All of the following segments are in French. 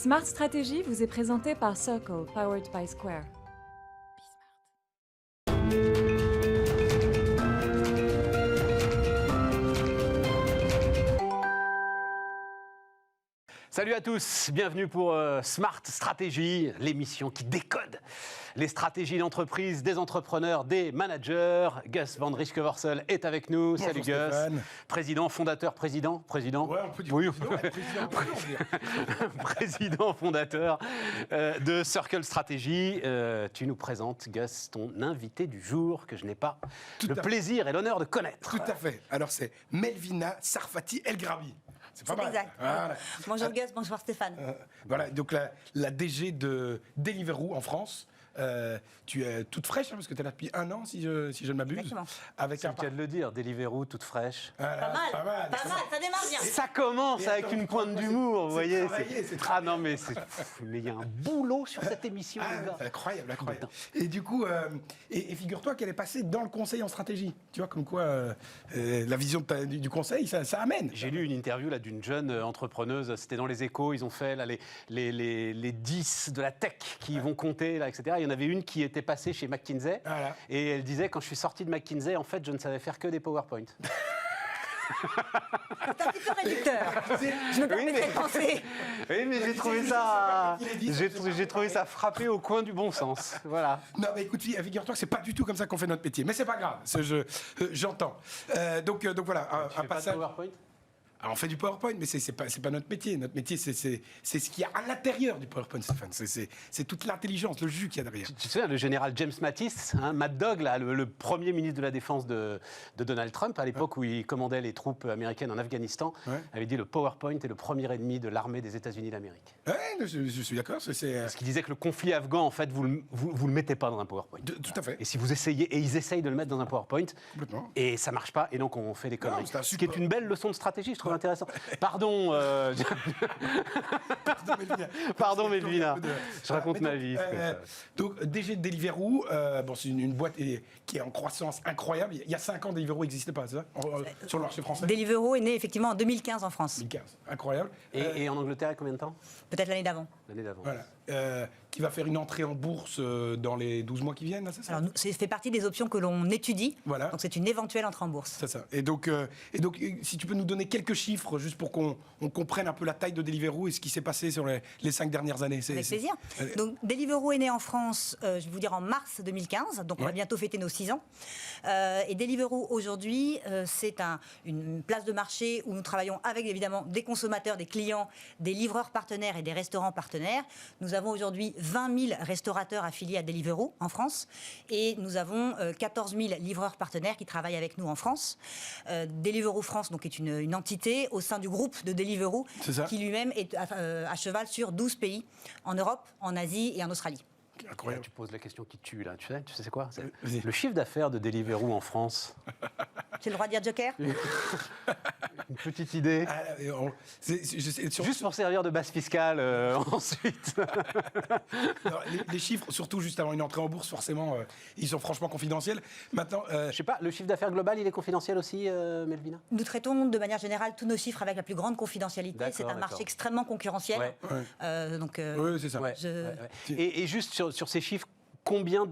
Smart Stratégie vous est présenté par Circle, powered by Square. Salut à tous, bienvenue pour Smart Stratégie, l'émission qui décode les stratégies d'entreprise, des entrepreneurs, des managers. Gus Van Richtkevorsel est avec nous. Bonjour salut Stéphane. Gus, président, fondateur, président. Ouais, on peut dire Oui. Président fondateur de Circle Stratégie. Tu nous présentes, Gus, ton invité du jour que je n'ai pas le plaisir et l'honneur de connaître. Tout à fait. Alors c'est Melvina Sarfati El Grabi. C'est pas mal. Exact. Voilà. Bonjour Gus, bonjour Stéphane. Voilà, donc la DG de Deliveroo en France. Tu es toute fraîche, hein, parce que tu es là depuis 1 an, si je ne m'abuse. Exactement. Avec C'est le cas de le dire, Deliveroo, toute fraîche. Pas mal, ça démarre bien. Ça commence avec une pointe d'humour, vous voyez. C'est Ah non, mais il y a un boulot sur cette émission, les gars. C'est incroyable. Et du coup, et figure-toi qu'elle est passée dans le conseil en stratégie. Tu vois, comme quoi la vision du conseil, ça amène. J'ai lu une interview là d'une jeune entrepreneuse, c'était dans les Échos, ils ont fait là, les 10 de la tech qui vont compter, là, etc. Il y en avait une qui était passée chez McKinsey, Voilà. et elle disait, quand je suis sortie de McKinsey, en fait, je ne savais faire que des PowerPoint. C'est un petit peu réducteur. Je me permettrai de penser. Oui, mais j'ai trouvé ça frappé au coin du bon sens. Voilà. Non, mais écoute, figure-toi que c'est pas du tout comme ça qu'on fait notre métier. Mais c'est pas grave, j'entends. Donc voilà, Tu fais pas de PowerPoint ? Alors, on fait du PowerPoint, mais c'est pas notre métier. Notre métier, c'est ce qu'il y a à l'intérieur du PowerPoint, Stéphane. C'est toute l'intelligence, le jus qu'il y a derrière. Tu sais, le général James Mattis, hein, Mad Dog, là, le premier ministre de la Défense de Donald Trump, à l'époque où il commandait les troupes américaines en Afghanistan, avait dit le PowerPoint est le premier ennemi de l'armée des États-Unis d'Amérique. Ouais, je suis d'accord. Parce qu'il disait que le conflit afghan, en fait, vous le mettez pas dans un PowerPoint. Tout à fait. Et si vous essayez, et ils essayent de le mettre dans un PowerPoint, Complètement. et ça marche pas, et donc on fait des conneries. c'est un Ce qui est support. une belle leçon de stratégie, je trouve intéressant. Pardon, Pardon, Melvina. Je raconte ma vie. Donc, DG de Deliveroo, c'est une boîte qui est en croissance incroyable. Il y a 5 ans, Deliveroo n'existait pas, c'est ça sur le marché français. Deliveroo est né effectivement en 2015 en France. 2015, incroyable. Et en Angleterre, il y a combien de temps ? Peut-être l'année d'avant. L'année d'avant. Voilà. Qui va faire une entrée en bourse dans les 12 mois qui viennent, là, c'est ça? Alors, ça fait partie des options que l'on étudie. Voilà. Donc, c'est une éventuelle entrée en bourse. C'est ça. Et donc, si tu peux nous donner quelques chiffres, juste pour qu'on comprenne un peu la taille de Deliveroo et ce qui s'est passé sur les 5 dernières années. Avec plaisir. Donc, Deliveroo est né en France, je vais vous dire, en mars 2015. Donc, on va bientôt fêter nos 6 ans. Et Deliveroo, aujourd'hui, c'est une place de marché où nous travaillons avec, évidemment, des consommateurs, des clients, des livreurs partenaires et des restaurants partenaires. Nous avons aujourd'hui 20 000 restaurateurs affiliés à Deliveroo en France. Et nous avons 14 000 livreurs partenaires qui travaillent avec nous en France. Deliveroo France donc, est une entité au sein du groupe de Deliveroo qui lui-même est à cheval sur 12 pays en Europe, en Asie et en Australie. Incroyable. Tu poses la question qui tue, là. Tu sais c'est quoi? Vas-y. Le chiffre d'affaires de Deliveroo en France. J'ai le droit de dire Joker? Une petite idée. Juste Juste pour servir de base fiscale ensuite. les chiffres, surtout juste avant une entrée en bourse, forcément, ils sont franchement confidentiels. Maintenant, Je sais pas, le chiffre d'affaires global, il est confidentiel aussi, Melvina? Nous traitons de manière générale tous nos chiffres avec la plus grande confidentialité. D'accord, C'est un marché d'accord. extrêmement concurrentiel. Ouais. oui, c'est ça. Ouais, Je- ouais, ouais. Et juste sur ces chiffres, combien...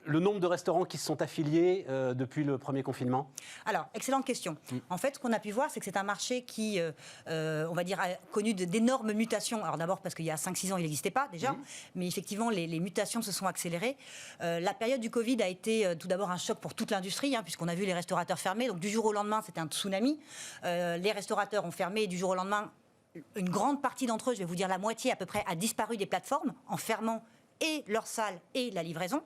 le nombre de restaurants qui se sont affiliés depuis le premier confinement? Alors, excellente question. En fait, ce qu'on a pu voir, c'est que c'est un marché qui, on va dire, a connu d'énormes mutations. Alors d'abord parce qu'il y a 5-6 ans, il n'existait pas déjà, mais effectivement, les mutations se sont accélérées. La période du Covid a été tout d'abord un choc pour toute l'industrie, puisqu'on a vu les restaurateurs fermer. Donc du jour au lendemain, c'était un tsunami. Les restaurateurs ont fermé et du jour au lendemain, une grande partie d'entre eux, je vais vous dire la moitié à peu près, a disparu des plateformes en fermant et leur salle et la livraison.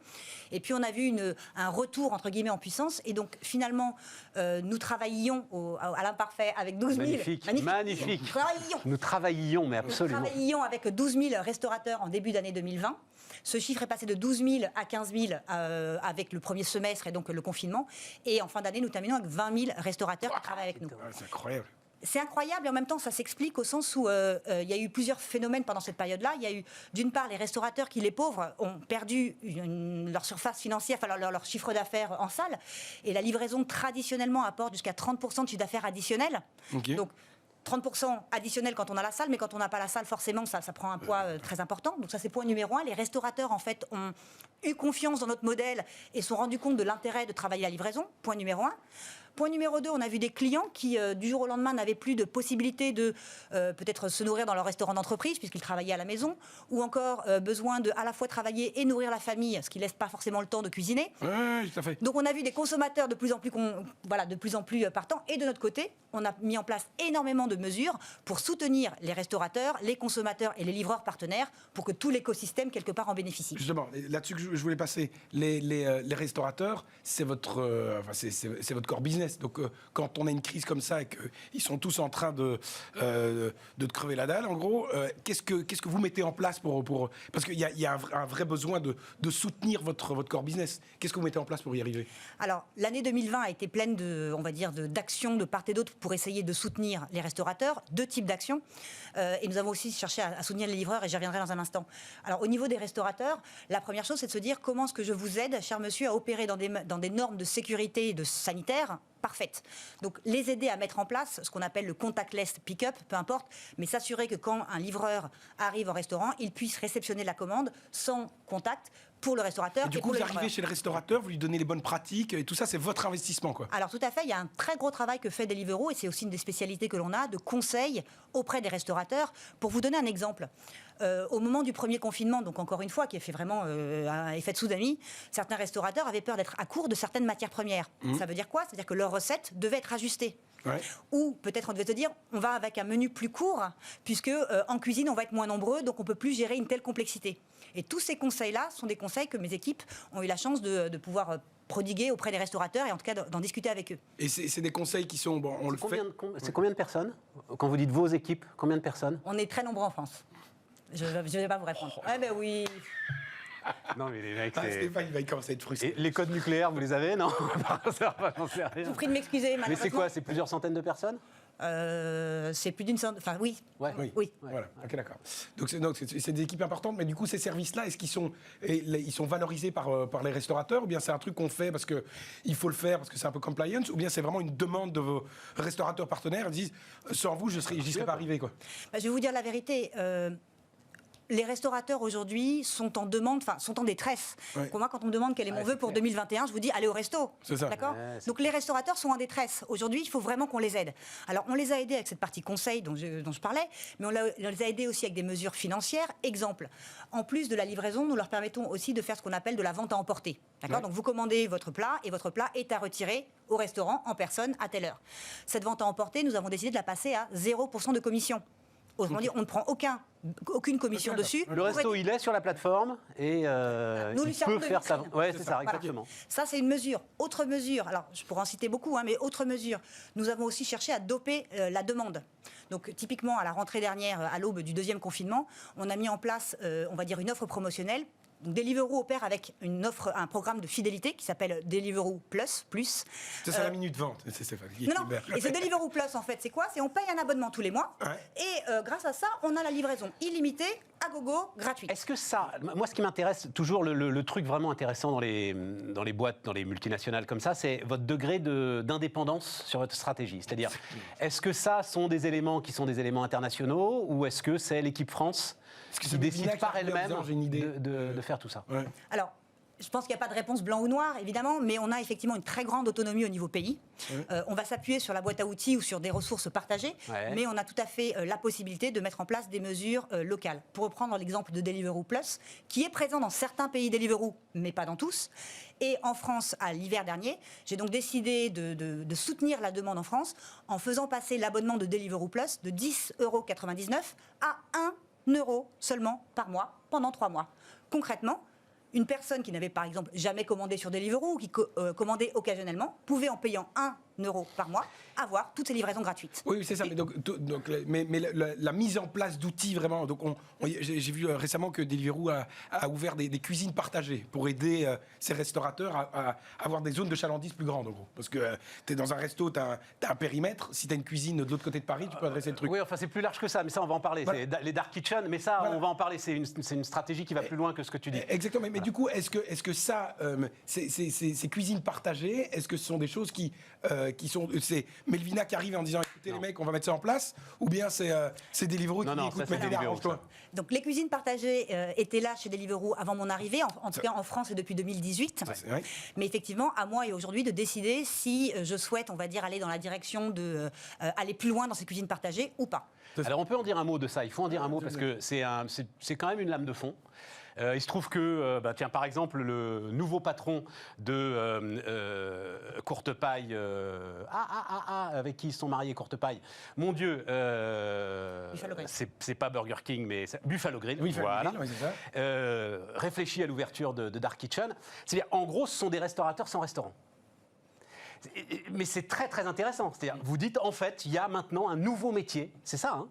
Et puis on a vu un retour entre guillemets en puissance. Et donc finalement, nous travaillions à l'imparfait avec 12 000... Magnifique. Nous travaillions, mais absolument. Nous travaillions avec 12 000 restaurateurs en début d'année 2020. Ce chiffre est passé de 12 000 à 15 000 avec le premier semestre et donc le confinement. Et en fin d'année, nous terminons avec 20 000 restaurateurs qui travaillent avec nous. C'est incroyable. C'est incroyable et en même temps ça s'explique au sens où il y a eu plusieurs phénomènes pendant cette période-là. Il y a eu d'une part les restaurateurs qui, les pauvres, ont perdu leur surface financière, enfin leur chiffre d'affaires en salle. Et la livraison traditionnellement apporte jusqu'à 30% de chiffre d'affaires additionnel. Okay. Donc 30% additionnel quand on a la salle, mais quand on n'a pas la salle, forcément, ça prend un poids très important. Donc ça, c'est point numéro 1. Les restaurateurs, en fait, ont eu confiance dans notre modèle et se sont rendus compte de l'intérêt de travailler la livraison. Point numéro 1. Point numéro 2, on a vu des clients qui, du jour au lendemain, n'avaient plus de possibilité de peut-être se nourrir dans leur restaurant d'entreprise, puisqu'ils travaillaient à la maison, ou encore besoin de à la fois travailler et nourrir la famille, ce qui ne laisse pas forcément le temps de cuisiner. Oui, tout à fait. Donc on a vu des consommateurs de plus en plus partants. Et de notre côté, on a mis en place énormément de mesures pour soutenir les restaurateurs, les consommateurs et les livreurs partenaires pour que tout l'écosystème, quelque part, en bénéficie. Justement, là-dessus que je voulais passer, les restaurateurs, c'est votre core business. Donc, quand on a une crise comme ça et qu'ils sont tous en train de te crever la dalle, en gros, qu'est-ce que vous mettez en place pour parce qu'il y a un vrai besoin de soutenir votre core business. Qu'est-ce que vous mettez en place pour y arriver? Alors, l'année 2020 a été pleine d'actions de part et d'autre pour essayer de soutenir les restaurateurs. 2 types d'actions. Et nous avons aussi cherché à soutenir les livreurs, et j'y reviendrai dans un instant. Alors, au niveau des restaurateurs, la première chose, c'est de se dire comment est-ce que je vous aide, cher monsieur, à opérer dans des normes de sécurité et de sanitaire parfaites. Donc, les aider à mettre en place ce qu'on appelle le contactless pick-up, peu importe, mais s'assurer que quand un livreur arrive au restaurant, il puisse réceptionner la commande sans contact pour le restaurateur. Et du coup, vous arrivez chez le restaurateur, vous lui donnez les bonnes pratiques, et tout ça, c'est votre investissement, quoi. Alors, tout à fait, il y a un très gros travail que fait Deliveroo, et c'est aussi une des spécialités que l'on a, de conseil auprès des restaurateurs. Pour vous donner un exemple, au moment du premier confinement, donc encore une fois, qui a fait vraiment un effet de tsunami, certains restaurateurs avaient peur d'être à court de certaines matières premières. Ça veut dire quoi? Ça veut dire que leur recette devait être ajustée. Ouais. Ou peut-être on devait se dire, on va avec un menu plus court, puisque en cuisine, on va être moins nombreux, donc on ne peut plus gérer une telle complexité. Et tous ces conseils-là sont des conseils que mes équipes ont eu la chance de pouvoir prodiguer auprès des restaurateurs et en tout cas d'en discuter avec eux. Et c'est des conseils qui sont... Bon, on le fait. C'est combien de personnes? Quand vous dites vos équipes, combien de personnes? On est très nombreux en France. Je ne vais pas vous répondre. Ah ben oui. Non, mais les mecs, Stéphane, il va commencer à être frustré. Et les codes nucléaires, vous les avez? Non, j'en sais rien. Je vous prie de m'excuser, malheureusement. Mais c'est quoi? C'est plusieurs centaines de personnes? C'est plus d'une centaine. Enfin, oui. Ouais. Oui. Voilà. Ok, d'accord. Donc c'est des équipes importantes, mais du coup, ces services-là, est-ce qu'ils sont valorisés par les restaurateurs, ou bien c'est un truc qu'on fait parce que il faut le faire parce que c'est un peu compliance, ou bien c'est vraiment une demande de vos restaurateurs partenaires? Ils disent sans vous, j'y serais pas arrivé, quoi. Je vais vous dire la vérité. Les restaurateurs aujourd'hui sont en demande, sont en détresse. Ouais. Moi, quand on me demande quel est mon vœu pour 2021, je vous dis allez au resto. C'est ça. D'accord. Donc les restaurateurs sont en détresse. Aujourd'hui, il faut vraiment qu'on les aide. Alors on les a aidés avec cette partie conseil dont je parlais, mais on les a aidés aussi avec des mesures financières. Exemple, en plus de la livraison, nous leur permettons aussi de faire ce qu'on appelle de la vente à emporter. D'accord. Ouais. Donc vous commandez votre plat et votre plat est à retirer au restaurant en personne à telle heure. Cette vente à emporter, nous avons décidé de la passer à 0% de commission. Autrement dit, on ne prend aucune commission dessus. Le resto, il est sur la plateforme et il peut faire ça. Ouais, c'est ça, exactement. Voilà. Ça, c'est une mesure. Autre mesure, alors je pourrais en citer beaucoup, mais autre mesure, nous avons aussi cherché à doper la demande. Donc typiquement, à la rentrée dernière, à l'aube du 2e confinement, on a mis en place, on va dire, une offre promotionnelle. Donc Deliveroo opère avec un programme de fidélité qui s'appelle Deliveroo Plus. C'est la minute vente, c'est Stéphane. Non. Et ce Deliveroo Plus, en fait, c'est quoi? C'est on paye un abonnement tous les mois. Ouais. Et grâce à ça, on a la livraison illimitée, à gogo, gratuite. Est-ce que ça... Moi, ce qui m'intéresse, toujours le truc vraiment intéressant dans les boîtes, dans les multinationales comme ça, c'est votre degré d'indépendance sur votre stratégie. C'est-à-dire, est-ce que ça sont des éléments qui sont des éléments internationaux, ou est-ce que c'est l'équipe France qui décide par elle-même de faire tout ça? Ouais. Alors, je pense qu'il n'y a pas de réponse blanc ou noir, évidemment, mais on a effectivement une très grande autonomie au niveau pays. Ouais. On va s'appuyer sur la boîte à outils ou sur des ressources partagées, mais on a tout à fait la possibilité de mettre en place des mesures locales. Pour reprendre l'exemple de Deliveroo Plus, qui est présent dans certains pays Deliveroo, mais pas dans tous. Et en France, à l'hiver dernier, j'ai donc décidé de soutenir la demande en France en faisant passer l'abonnement de Deliveroo Plus de 10,99 € à 1 € seulement par mois pendant 3 mois. Concrètement, une personne qui n'avait par exemple jamais commandé sur Deliveroo ou qui commandait occasionnellement pouvait, en payant 1 € par mois, avoir toutes ces livraisons gratuites. Oui, c'est ça. Mais la mise en place d'outils, vraiment... j'ai vu récemment que Deliveroo a ouvert des cuisines partagées pour aider ces restaurateurs à avoir des zones de chalandise plus grandes, en gros. Parce que tu es dans un resto, tu as un périmètre. Si tu as une cuisine de l'autre côté de Paris, tu peux adresser le truc. Oui, enfin, c'est plus large que ça, mais ça, on va en parler. Voilà. C'est les dark kitchen, mais ça, on va en parler. C'est une stratégie qui va plus loin que ce que tu dis. Exactement. Mais du coup, est-ce que ça, ces cuisines partagées, est-ce que ce sont des choses qui qui sont... C'est Melvina qui arrive en disant, écoutez les mecs, on va mettre ça en place, ou bien c'est Deliveroo qui dit, écoute, mettez arrange-toi. Donc les cuisines partagées étaient là chez Deliveroo avant mon arrivée, en tout cas en France et depuis 2018. Ouais. Mais effectivement, à moi et aujourd'hui de décider si je souhaite, on va dire, aller dans la direction de aller plus loin dans ces cuisines partagées ou pas. Alors on peut en dire un mot de ça, il faut en dire un mot parce que c'est quand même une lame de fond. Il se trouve que, tiens, par exemple, le nouveau patron de Courtepaille, avec qui ils sont mariés, Courtepaille, mon Dieu, c'est pas Burger King, mais Buffalo Grill, voilà. Oui, c'est ça. Réfléchit à l'ouverture de Dark Kitchen. C'est-à-dire, en gros, ce sont des restaurateurs sans restaurant. Mais c'est très très intéressant. C'est-à-dire, vous dites en fait, il y a maintenant un nouveau métier, c'est ça, hein,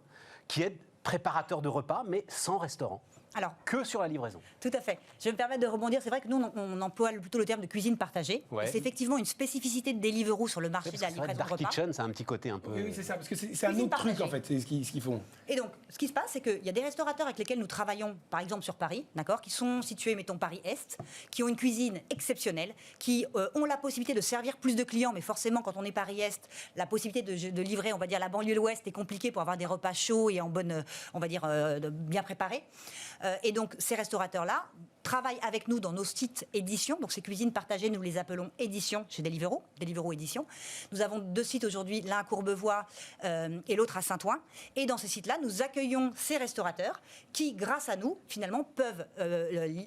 qui est préparateur de repas, mais sans restaurant. Alors, que sur la livraison. Tout à fait. Je vais me permettre de rebondir. C'est vrai que nous, on emploie plutôt le terme de cuisine partagée. Ouais. Et c'est effectivement une spécificité de Deliveroo sur le marché de la livraison de Dark repas. Kitchen, c'est un petit côté un peu... Oui, c'est ça, parce que c'est un autre truc, en fait, c'est ce qu'ils font. Et donc, ce qui se passe, c'est qu'il y a des restaurateurs avec lesquels nous travaillons, par exemple sur Paris, d'accord, qui sont situés, mettons, Paris-Est, qui ont une cuisine exceptionnelle, qui ont la possibilité de servir plus de clients, mais forcément, quand on est Paris-Est, la possibilité de livrer, on va dire, la banlieue de l'Ouest est compliquée pour avoir des repas chauds et en bonne, on va dire, bien préparés. Et donc, ces restaurateurs-là travaillent avec nous dans nos sites éditions. Donc, ces cuisines partagées, nous les appelons éditions chez Deliveroo, Deliveroo Éditions. Nous avons 2 sites aujourd'hui, l'un à Courbevoie et l'autre à Saint-Ouen. Et dans ces sites-là, nous accueillons ces restaurateurs qui, grâce à nous, finalement, peuvent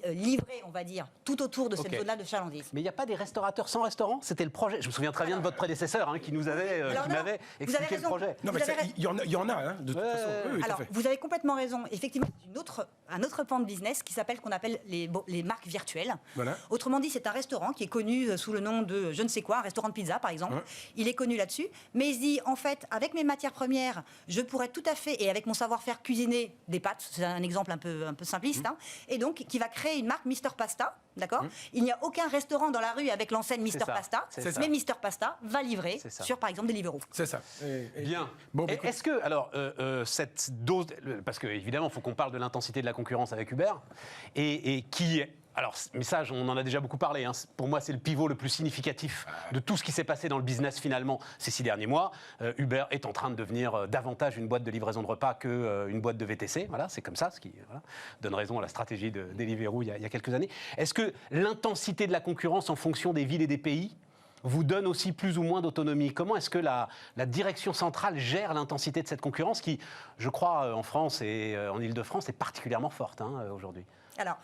livrer, on va dire, tout autour de cette zone-là de chalandise. Mais il n'y a pas des restaurateurs sans restaurant? C'était le projet. Je me souviens très bien de votre prédécesseur hein, qui nous avait, qui m'avait expliqué le projet. Non, mais il y en a, hein, de toute façon. Oui, alors, vous avez complètement raison. Effectivement, c'est un autre pan de business qui s'appelle, qu'on appelle les marques virtuelles. Voilà. Autrement dit, c'est un restaurant qui est connu sous le nom de je ne sais quoi, un restaurant de pizza par exemple. Ouais. Il est connu là-dessus, mais il se dit en fait, avec mes matières premières, je pourrais tout à fait, et avec mon savoir-faire, cuisiner des pâtes. C'est un exemple un peu simpliste, hein, et donc qui va créer une marque Mister Pasta. D'accord. Il n'y a aucun restaurant dans la rue avec l'enseigne Mister Pasta, mais Mister Pasta va livrer sur, par exemple, Deliveroo. C'est ça. Bien. Bon, est-ce que, alors, cette dose, parce qu'évidemment, il faut qu'on parle de l'intensité de la concurrence avec Uber, et qui... Alors, mais ça, on en a déjà beaucoup parlé. Hein. Pour moi, c'est le pivot le plus significatif de tout ce qui s'est passé dans le business, finalement, ces 6 derniers mois. Uber est en train de devenir davantage une boîte de livraison de repas qu'une boîte de VTC. Voilà, c'est comme ça, ce qui donne raison à la stratégie de Deliveroo il y a quelques années. Est-ce que l'intensité de la concurrence en fonction des villes et des pays vous donne aussi plus ou moins d'autonomie? Comment est-ce que la direction centrale gère l'intensité de cette concurrence qui, je crois, en France et en Ile-de-France, est particulièrement forte hein, aujourd'hui? Alors...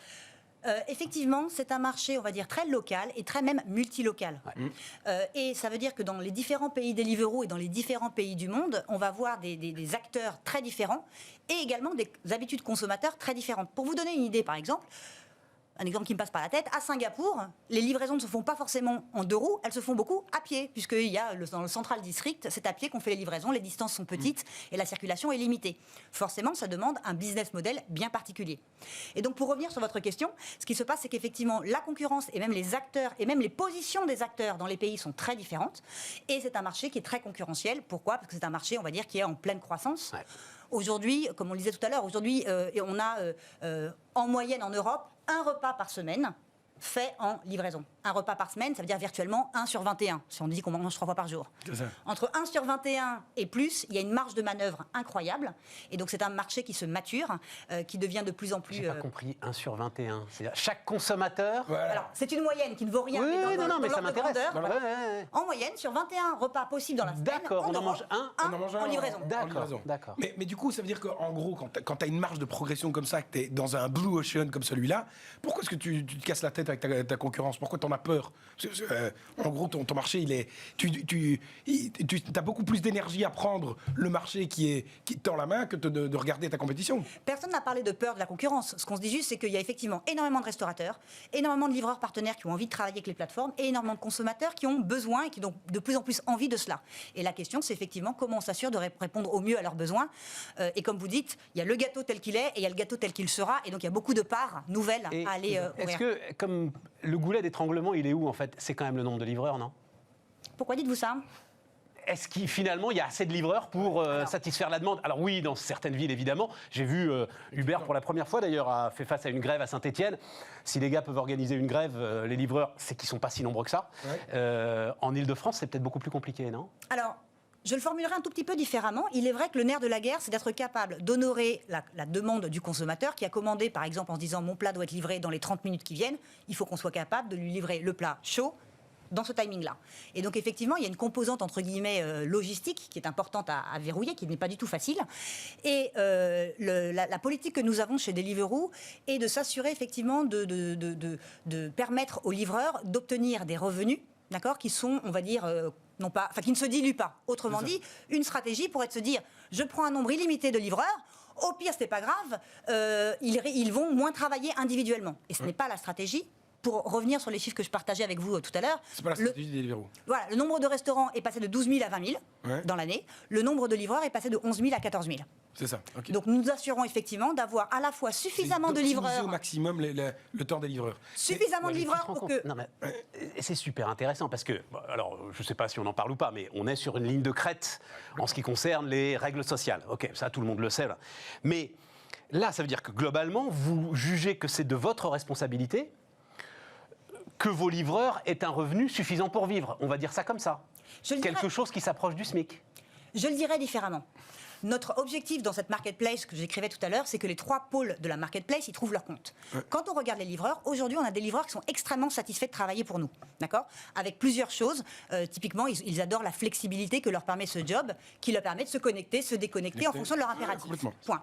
effectivement, c'est un marché, on va dire, très local et très même multilocal. Ouais. Et ça veut dire que dans les différents pays Deliveroo et dans les différents pays du monde, on va voir des acteurs très différents et également des habitudes consommateurs très différentes. Pour vous donner une idée, par exemple, un exemple qui me passe par la tête, à Singapour, les livraisons ne se font pas forcément en 2 roues, elles se font beaucoup à pied, puisqu'il y a dans le Central District, c'est à pied qu'on fait les livraisons, les distances sont petites et la circulation est limitée. Forcément, ça demande un business model bien particulier. Et donc, pour revenir sur votre question, ce qui se passe, c'est qu'effectivement, la concurrence et même les acteurs et même les positions des acteurs dans les pays sont très différentes. Et c'est un marché qui est très concurrentiel. Pourquoi? Parce que c'est un marché, on va dire, qui est en pleine croissance. Ouais. Aujourd'hui, comme on le disait tout à l'heure, aujourd'hui, on a en moyenne en Europe, 1 repas par semaine fait en livraison. 1 repas par semaine, ça veut dire virtuellement 1 sur 21, si on dit qu'on mange 3 fois par jour. Entre 1 sur 21 et plus, il y a une marge de manœuvre incroyable. Et donc, c'est un marché qui se mature, qui devient de plus en plus... J'ai pas compris, 1 sur 21. C'est-à-dire chaque consommateur... Ouais. Alors, c'est une moyenne qui ne vaut rien. Oui, mais ça m'intéresse. En moyenne, sur 21 repas possibles dans la semaine, d'accord, on en mange un en livraison. D'accord. Mais du coup, ça veut dire qu'en gros, quand tu as une marge de progression comme ça, que tu es dans un blue ocean comme celui-là, pourquoi est-ce que tu te casses la tête avec ta concurrence? Pourquoi tu en as peur? En gros, ton marché, il est... Tu as beaucoup plus d'énergie à prendre le marché qui tend la main que de regarder ta compétition. Personne n'a parlé de peur de la concurrence. Ce qu'on se dit juste, c'est qu'il y a effectivement énormément de restaurateurs, énormément de livreurs partenaires qui ont envie de travailler avec les plateformes et énormément de consommateurs qui ont besoin et qui ont de plus en plus envie de cela. Et la question, c'est effectivement comment on s'assure de répondre au mieux à leurs besoins. Et comme vous dites, il y a le gâteau tel qu'il est et il y a le gâteau tel qu'il sera. Et donc, il y a beaucoup de parts nouvelles à aller ouvrir. Est-ce que, comme le goulet d'étranglement, il est où en fait? C'est quand même le nombre de livreurs, non? Pourquoi dites-vous ça? est-ce qu'il finalement il y a assez de livreurs pour satisfaire la demande? Alors oui, dans certaines villes évidemment. J'ai vu Uber pour la première fois d'ailleurs a fait face à une grève à Saint-Étienne. Si les gars peuvent organiser une grève, les livreurs, c'est qu'ils sont pas si nombreux que ça. En Ile-de-France, c'est peut-être beaucoup plus compliqué, non? Alors, je le formulerai un tout petit peu différemment. Il est vrai que le nerf de la guerre, c'est d'être capable d'honorer la demande du consommateur qui a commandé, par exemple, en se disant « mon plat doit être livré dans les 30 minutes qui viennent ». Il faut qu'on soit capable de lui livrer le plat chaud dans ce timing-là. Et donc, effectivement, il y a une composante, entre guillemets, logistique qui est importante à verrouiller, qui n'est pas du tout facile. Et la politique que nous avons chez Deliveroo est de s'assurer, effectivement, de permettre aux livreurs d'obtenir des revenus, d'accord, qui sont, on va dire... qui ne se dilue pas. Autrement dit, une stratégie pourrait se dire, je prends un nombre illimité de livreurs, au pire, ce n'est pas grave, ils vont moins travailler individuellement. Et ce n'est pas la stratégie. Pour revenir sur les chiffres que je partageais avec vous tout à l'heure, c'est pas la stratégie des Deliveroo. Voilà, le nombre de restaurants est passé de 12 000 à 20 000 dans l'année. Le nombre de livreurs est passé de 11 000 à 14 000. C'est ça. Okay. Donc nous nous assurons effectivement d'avoir à la fois suffisamment de livreurs. Au maximum le temps des livreurs. Suffisamment de livreurs pour que. Non, mais c'est super intéressant parce que, alors je ne sais pas si on en parle ou pas, mais on est sur une ligne de crête en ce qui concerne les règles sociales. Ok, ça tout le monde le sait. Là. Mais là, ça veut dire que globalement, vous jugez que c'est de votre responsabilité que vos livreurs aient un revenu suffisant pour vivre. On va dire ça comme ça. Quelque chose qui s'approche du SMIC. Je le dirais différemment. Notre objectif dans cette marketplace que j'écrivais tout à l'heure, c'est que les 3 pôles de la marketplace, ils trouvent leur compte. Quand on regarde les livreurs, aujourd'hui, on a des livreurs qui sont extrêmement satisfaits de travailler pour nous, d'accord ? Avec plusieurs choses. Typiquement, ils adorent la flexibilité que leur permet ce job, qui leur permet de se connecter, se déconnecter en fonction de leur impératif. Point.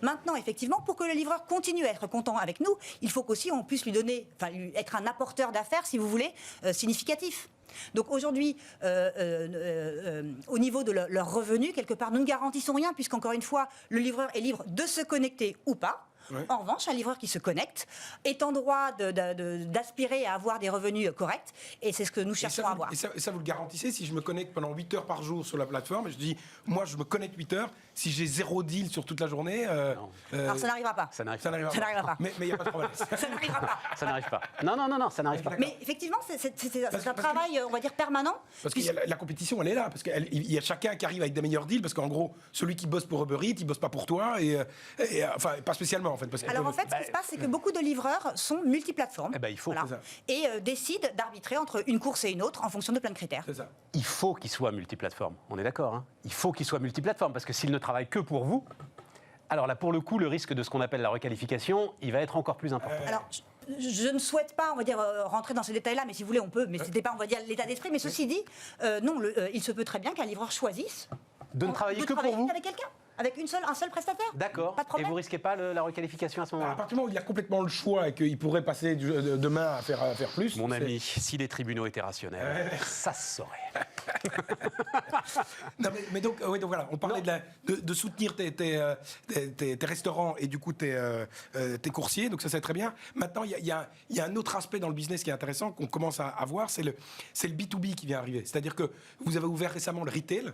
Maintenant, effectivement, pour que le livreur continue à être content avec nous, il faut qu'aussi on puisse lui donner, lui être un apporteur d'affaires, si vous voulez, significatif. Donc aujourd'hui, au niveau de leur revenu, quelque part, nous ne garantissons rien, puisqu'encore une fois, le livreur est libre de se connecter ou pas. En revanche, un livreur qui se connecte est en droit d'aspirer à avoir des revenus corrects, et c'est ce que nous cherchons à avoir. Et ça, vous le garantissez? Si je me connecte pendant 8 heures par jour sur la plateforme, et je dis, moi, je me connecte 8 heures, si j'ai 0 deal sur toute la journée... Alors, ça n'arrivera pas. Ça n'arrivera pas. Mais il n'y a pas de problème. Ça n'arrivera pas. Ça n'arrive pas. Non, ça n'arrive pas. Mais effectivement, c'est un travail, on va dire, permanent. Parce que la compétition, elle est là. Parce qu'il y a chacun qui arrive avec des meilleurs deals, parce qu'en gros, celui qui bosse pour Uber Eats, il bosse pas pour toi, enfin, pas spécialement, en fait. Alors, en fait, ce qui se passe, c'est que beaucoup de livreurs sont multiplateformes. Il faut. Voilà, et décident d'arbitrer entre une course et une autre en fonction de plein de critères. C'est ça. Il faut qu'il soit multiplateforme. On est d'accord, hein? Il faut qu'il soit multiplateforme, parce que s'il ne travaille que pour vous, alors là, pour le coup, le risque de ce qu'on appelle la requalification, il va être encore plus important. Alors, je ne souhaite pas, on va dire, rentrer dans ces détails-là, mais si vous voulez, on peut. Mais c'était pas, on va dire, l'état d'esprit. Mais ceci dit, non, il se peut très bien qu'un livreur choisisse de ne travailler que pour vous, avec quelqu'un. Avec un seul prestataire. D'accord. Pas de problème. Et vous risquez pas la requalification à ce moment-là? À partir du moment où il a complètement le choix et qu'il pourrait passer demain à faire plus. Mon ami, si les tribunaux étaient rationnels, ça se saurait. Non, mais donc voilà, on parlait de soutenir tes restaurants et du coup tes coursiers, donc ça c'est très bien. Maintenant, il y a un autre aspect dans le business qui est intéressant qu'on commence à voir, c'est le B2B qui vient arriver. C'est-à-dire que vous avez ouvert récemment le retail.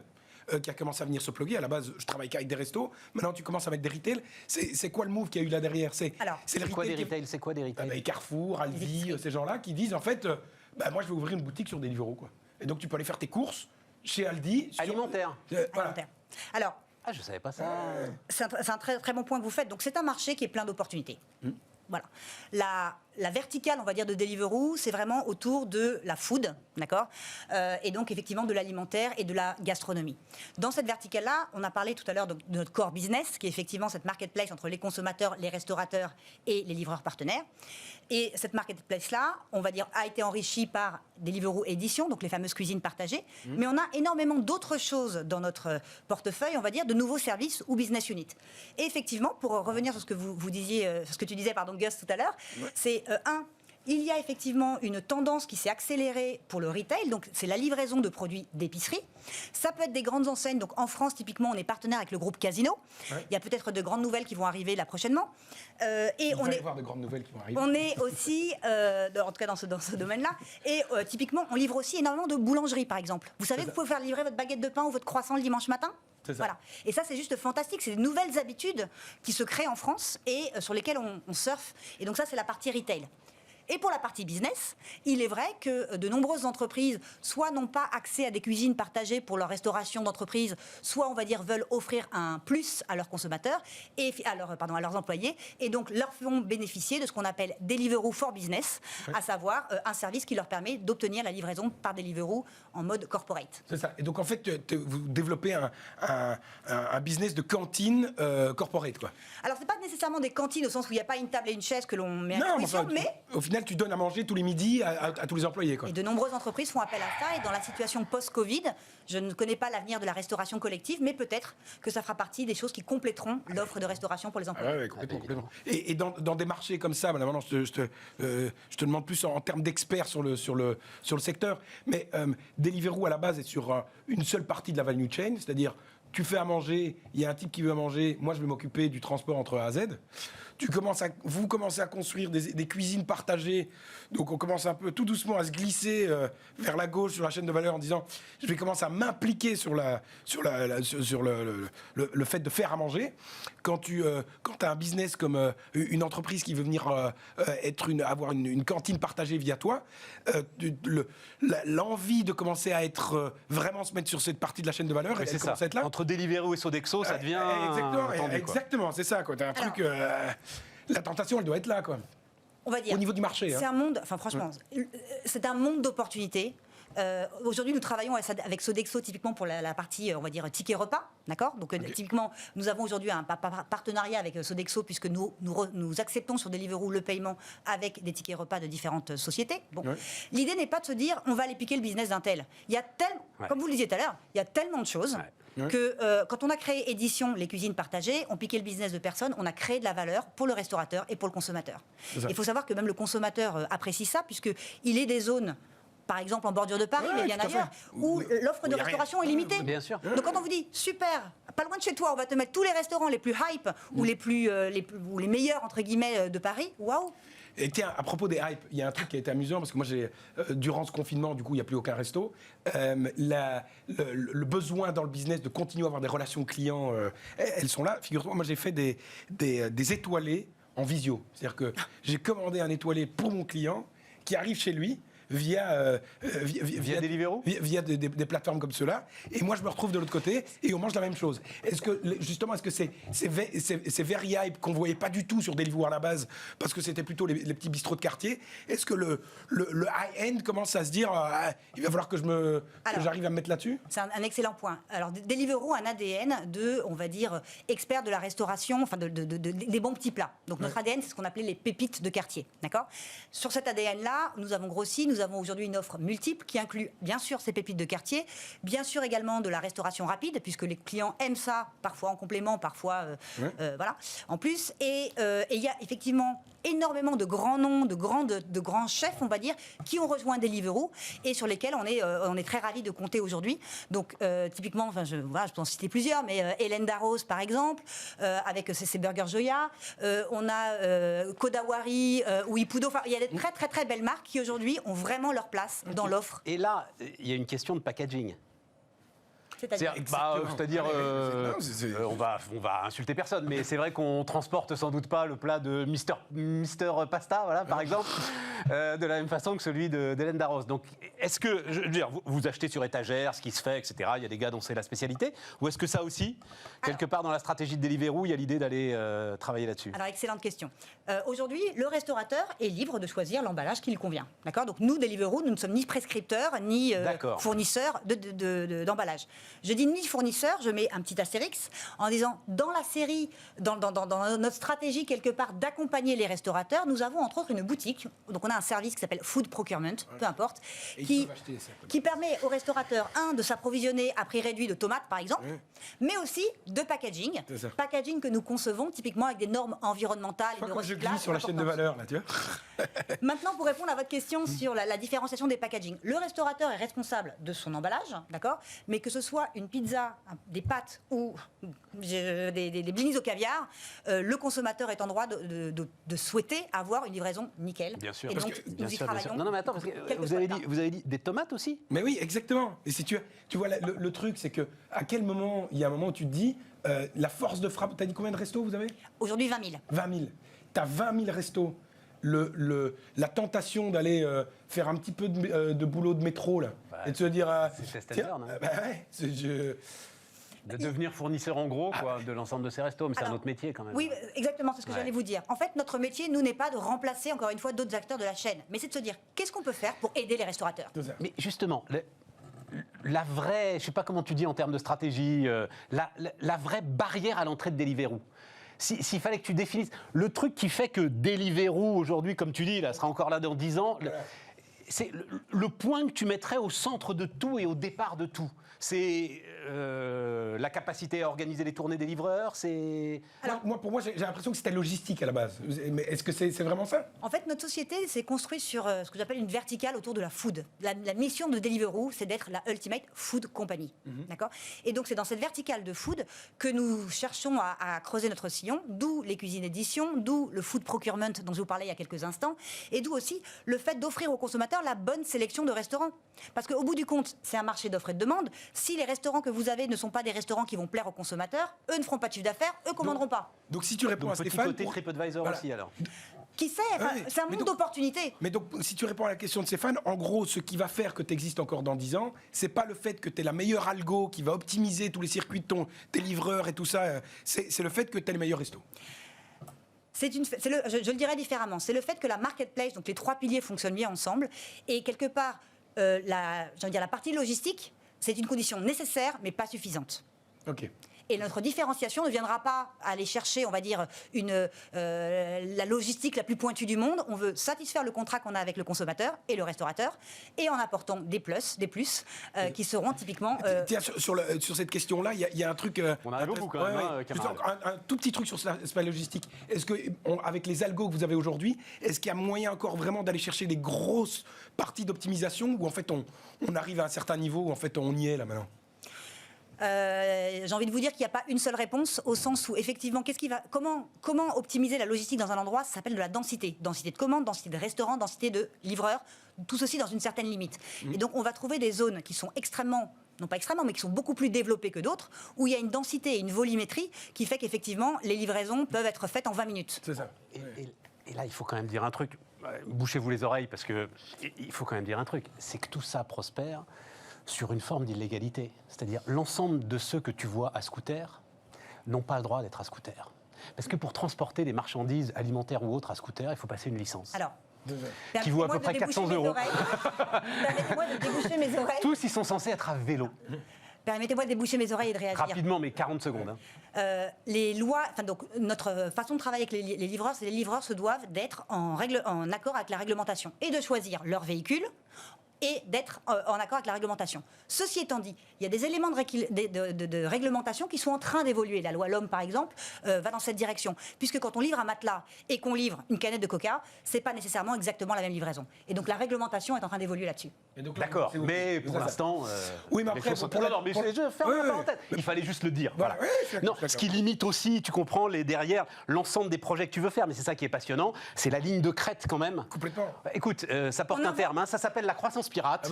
Qui a commencé à venir se plugger. À la base, je travaille qu'avec des restos. Maintenant, tu commences avec des retail. C'est quoi le move qu'il y a eu là derrière? C'est quoi des retail? C'est quoi des retail? Carrefour, Aldi, ces gens-là qui disent en fait, moi je vais ouvrir une boutique sur Deliveroo, quoi. Et donc tu peux aller faire tes courses chez Aldi. Alimentaire. Alimentaire. Alors. Je savais pas ça. C'est un très, très bon point que vous faites. Donc c'est un marché qui est plein d'opportunités. Voilà. La verticale, on va dire, de Deliveroo, c'est vraiment autour de la food, d'accord, et donc effectivement de l'alimentaire et de la gastronomie. Dans cette verticale-là, on a parlé tout à l'heure de notre core business, qui est effectivement cette marketplace entre les consommateurs, les restaurateurs et les livreurs partenaires. Et cette marketplace-là, on va dire, a été enrichie par Deliveroo Édition, donc les fameuses cuisines partagées. Mais on a énormément d'autres choses dans notre portefeuille, on va dire, de nouveaux services ou business units. Et effectivement, pour revenir sur ce que vous disiez, ce que tu disais, pardon, Gus, tout à l'heure, c'est il y a effectivement une tendance qui s'est accélérée pour le retail, donc c'est la livraison de produits d'épicerie. Ça peut être des grandes enseignes, donc en France, typiquement, on est partenaire avec le groupe Casino. Ouais. Il y a peut-être de grandes nouvelles qui vont arriver là prochainement. Il va y avoir de grandes nouvelles qui vont arriver. On est aussi, en tout cas dans ce domaine-là, et typiquement, on livre aussi énormément de boulangeries, par exemple. Vous savez, vous pouvez faire livrer votre baguette de pain ou votre croissant le dimanche matin. Voilà. Et ça, c'est juste fantastique. C'est des nouvelles habitudes qui se créent en France et sur lesquelles on surfe. Et donc ça, c'est la partie retail. Et pour la partie business, il est vrai que de nombreuses entreprises, soit n'ont pas accès à des cuisines partagées pour leur restauration d'entreprise, soit, on va dire, veulent offrir un plus à leurs consommateurs, et à leurs employés, et donc leur font bénéficier de ce qu'on appelle Deliveroo for Business, à savoir un service qui leur permet d'obtenir la livraison par Deliveroo en mode corporate. C'est ça. Et donc, en fait, vous développez un business de cantine corporate, quoi. Alors, ce n'est pas nécessairement des cantines au sens où il n'y a pas une table et une chaise que l'on met à disposition, mais... Au final, tu donnes à manger tous les midis à tous les employés, quoi. Et de nombreuses entreprises font appel à ça. Et dans la situation post-Covid, je ne connais pas l'avenir de la restauration collective, mais peut-être que ça fera partie des choses qui compléteront l'offre de restauration pour les employés. Oui, complètement. Et dans des marchés comme ça, maintenant, je te demande plus en termes d'experts sur le secteur, mais Deliveroo, à la base, est sur une seule partie de la value chain, c'est-à-dire tu fais à manger, il y a un type qui veut à manger, moi je vais m'occuper du transport entre A à Z. Vous commencez à construire des cuisines partagées, donc on commence un peu tout doucement à se glisser vers la gauche sur la chaîne de valeur en disant je vais commencer à m'impliquer sur le fait de faire à manger. Quand tu as un business comme une entreprise qui veut venir avoir une cantine partagée via toi, l'envie de commencer à être vraiment se mettre sur cette partie de la chaîne de valeur, elle commence à être là. Entre Deliveroo et Sodexo, ça devient exactement, c'est ça, quoi. T'as un truc. La tentation, elle doit être là, quoi. On va dire. Au niveau du marché. C'est un monde. Enfin, franchement, c'est un monde d'opportunités. Aujourd'hui, nous travaillons avec Sodexo typiquement pour la partie, on va dire, ticket repas, d'accord. Donc, typiquement, nous avons aujourd'hui un partenariat avec Sodexo puisque nous acceptons sur Deliveroo le paiement avec des tickets repas de différentes sociétés. Bon, l'idée n'est pas de se dire on va aller piquer le business d'un tel. Il y a comme vous le disiez tout à l'heure, il y a tellement de choses. Que quand on a créé Édition, les cuisines partagées, on piquait le business de personnes, on a créé de la valeur pour le restaurateur et pour le consommateur. Il faut savoir que même le consommateur apprécie ça, puisqu'il est des zones, par exemple en bordure de Paris, mais bien ailleurs, où l'offre de restauration est limitée. Bien sûr. Donc quand on vous dit, super, pas loin de chez toi, on va te mettre tous les restaurants les plus hype, ou ou les meilleurs, entre guillemets, de Paris, waouh. Et tiens, à propos des hypes, il y a un truc qui a été amusant, parce que moi, durant ce confinement, du coup, il n'y a plus aucun resto. Le besoin dans le business de continuer à avoir des relations clients, elles sont là. Figure-toi, moi, j'ai fait des étoilés en visio. C'est-à-dire que j'ai commandé un étoilé pour mon client qui arrive chez lui via Deliveroo, via des plateformes comme cela, et moi je me retrouve de l'autre côté et on mange la même chose. Est-ce que c'est very hype qu'on voyait pas du tout sur Deliveroo à la base parce que c'était plutôt les petits bistrots de quartier? Est-ce que le high-end commence à se dire il va falloir que j'arrive à me mettre là-dessus? C'est un excellent point. Alors Deliveroo a un ADN de, on va dire, expert de la restauration, enfin des bons petits plats. Donc notre ADN, c'est ce qu'on appelait les pépites de quartier, d'accord? Sur cet ADN-là, nous avons grossi. Nous avons aujourd'hui une offre multiple qui inclut bien sûr ces pépites de quartier, bien sûr également de la restauration rapide, puisque les clients aiment ça, parfois en complément, parfois voilà, en plus. Et il y a effectivement énormément de grands noms, de grands chefs, on va dire, qui ont rejoint Deliveroo et sur lesquels on est très ravis de compter aujourd'hui. Donc typiquement, je peux en citer plusieurs, mais Hélène Darroze par exemple, avec ses burgers Joya, on a Kodawari ou Ippudo. Enfin, il y a des très très très belles marques qui aujourd'hui ont vraiment leur place dans l'offre. Et là, il y a une question de packaging. C'est-à-dire, on va insulter personne, mais c'est vrai qu'on transporte sans doute pas le plat de Mister Pasta, voilà, par exemple, de la même façon que celui d'Hélène Darroze. Donc, est-ce que, je veux dire, vous achetez sur étagère, ce qui se fait, etc. Il y a des gars dont c'est la spécialité, ou est-ce que ça aussi, quelque part dans la stratégie de Deliveroo, il y a l'idée d'aller travailler là-dessus? Alors, excellente question. Aujourd'hui, le restaurateur est libre de choisir l'emballage qui lui convient. D'accord? Donc, nous, Deliveroo, nous ne sommes ni prescripteurs, ni fournisseurs d'emballage. Je dis ni fournisseur, je mets un petit astérix en disant dans la série, dans notre stratégie quelque part d'accompagner les restaurateurs, nous avons entre autres une boutique. Donc on a un service qui s'appelle Food Procurement, peu importe, qui permet aux restaurateurs, de s'approvisionner à prix réduit de tomates par exemple, mais aussi de packaging. Packaging que nous concevons typiquement avec des normes environnementales et de recyclage. Je glisse sur la chaîne de valeur là, tu vois. Maintenant, pour répondre à votre question sur la différenciation des packaging, le restaurateur est responsable de son emballage, d'accord, mais que ce soit une pizza, des pâtes ou des blinis au caviar, le consommateur est en droit de souhaiter avoir une livraison nickel. Bien sûr. Et donc, nous y travaillons. Non, mais attends, parce que vous avez dit des tomates aussi? Mais oui, exactement. Et si tu vois, le truc, c'est que à quel moment, il y a un moment où tu te dis, la force de frappe, t'as dit combien de restos vous avez? Aujourd'hui, 20 000. 20 000. T'as 20 000 restos. la tentation d'aller faire un petit peu de boulot de métro, là, et de se dire... c'est test and learn, hein. De devenir fournisseur en gros de l'ensemble de ces restos, mais c'est un autre métier quand même. Oui, exactement, c'est ce que j'allais vous dire. En fait, notre métier, nous, n'est pas de remplacer, encore une fois, d'autres acteurs de la chaîne, mais c'est de se dire, qu'est-ce qu'on peut faire pour aider les restaurateurs ? Mais justement, la vraie, je ne sais pas comment tu dis en termes de stratégie, la vraie barrière à l'entrée de Deliveroo. S'il fallait que tu définisses le truc qui fait que Deliveroo, aujourd'hui, comme tu dis, là, sera encore là dans 10 ans, c'est le point que tu mettrais au centre de tout et au départ de tout. C'est la capacité à organiser les tournées des livreurs, c'est... Pour moi, j'ai l'impression que c'était logistique à la base. Mais est-ce que c'est vraiment ça ? En fait, notre société s'est construite sur ce que j'appelle une verticale autour de la food. La mission de Deliveroo, c'est d'être la ultimate food company. D'accord ? Et donc, c'est dans cette verticale de food que nous cherchons à creuser notre sillon, d'où les cuisines éditions, d'où le food procurement dont je vous parlais il y a quelques instants, et d'où aussi le fait d'offrir aux consommateurs la bonne sélection de restaurants. Parce qu'au bout du compte, c'est un marché d'offre et de demande. Si les restaurants que vous avez ne sont pas des restaurants qui vont plaire aux consommateurs, eux ne feront pas de chiffre d'affaires, eux ne commanderont pas. Donc si tu réponds à Stéphane... Petit côté TripAdvisor aussi alors. Qui sait, c'est un monde d'opportunités. Mais donc, si tu réponds à la question de Stéphane, en gros, ce qui va faire que tu existes encore dans 10 ans, c'est pas le fait que tu es la meilleure algo qui va optimiser tous les circuits de tes livreurs et tout ça, c'est le fait que tu es les meilleurs restos. Je le dirais différemment. C'est le fait que la marketplace, donc les 3 piliers fonctionnent bien ensemble, et quelque part, la partie logistique, c'est une condition nécessaire, mais pas suffisante. Ok. Et notre différenciation ne viendra pas aller chercher, on va dire, la logistique la plus pointue du monde. On veut satisfaire le contrat qu'on a avec le consommateur et le restaurateur, et en apportant des plus, qui seront typiquement... Tiens, sur cette question-là, il y a un truc... On a beaucoup quand même, camarade. Un tout petit truc sur l'aspect logistique. Est-ce que, avec les algos que vous avez aujourd'hui, est-ce qu'il y a moyen encore vraiment d'aller chercher des grosses parties d'optimisation, où en fait on arrive à un certain niveau, où en fait on y est là maintenant ? J'ai envie de vous dire qu'il n'y a pas une seule réponse, au sens où effectivement, comment optimiser la logistique dans un endroit, ça s'appelle de la densité. Densité de commandes, densité de restaurants, densité de livreurs, tout ceci dans une certaine limite. Et donc on va trouver des zones qui sont non pas extrêmement, mais qui sont beaucoup plus développées que d'autres, où il y a une densité et une volumétrie qui fait qu'effectivement, les livraisons peuvent être faites en 20 minutes. C'est ça. Et là, il faut quand même dire un truc. Bouchez-vous les oreilles, parce qu'il faut quand même dire un truc. C'est que tout ça prospère sur une forme d'illégalité. C'est-à-dire l'ensemble de ceux que tu vois à scooter n'ont pas le droit d'être à scooter. Parce que pour transporter des marchandises alimentaires ou autres à scooter, il faut passer une licence. Alors, qui vaut à peu près 400 €. Permettez-moi de déboucher mes oreilles. Tous, ils sont censés être à vélo. Permettez-moi de déboucher mes oreilles et de réagir. Rapidement, mais 40 secondes. Les lois, donc notre façon de travailler avec les livreurs, c'est que les livreurs se doivent d'être en accord avec la réglementation et de choisir leur véhicule et d'être en accord avec la réglementation. Ceci étant dit, il y a des éléments de réglementation qui sont en train d'évoluer. La loi L'Homme, par exemple, va dans cette direction. Puisque quand on livre un matelas et qu'on livre une canette de coca, c'est pas nécessairement exactement la même livraison. Et donc la réglementation est en train d'évoluer là-dessus. D'accord, mais pour l'instant... oui, mais après... je ferme la parenthèse. Il fallait juste le dire. Voilà. Non, ce qui limite aussi, tu comprends, derrière l'ensemble des projets que tu veux faire, mais c'est ça qui est passionnant, c'est la ligne de crête quand même. Complètement. Écoute, ça porte un terme, ça s'appelle la croissance pirate.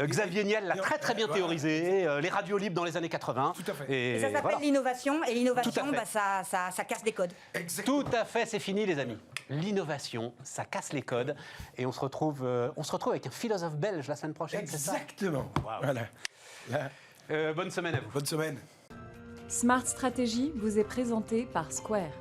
Xavier Niel l'a très bien théorisé, les radios libres dans les années 80. Tout à fait. Et ça s'appelle l'innovation, et l'innovation, ça casse des codes. Tout à fait, c'est fini les amis. L'innovation, ça casse les codes, et on se retrouve avec un philosophe belge la semaine prochaine. Exactement. Voilà. Bonne semaine à vous. Bonne semaine. Smart Stratégie vous est présenté par Square.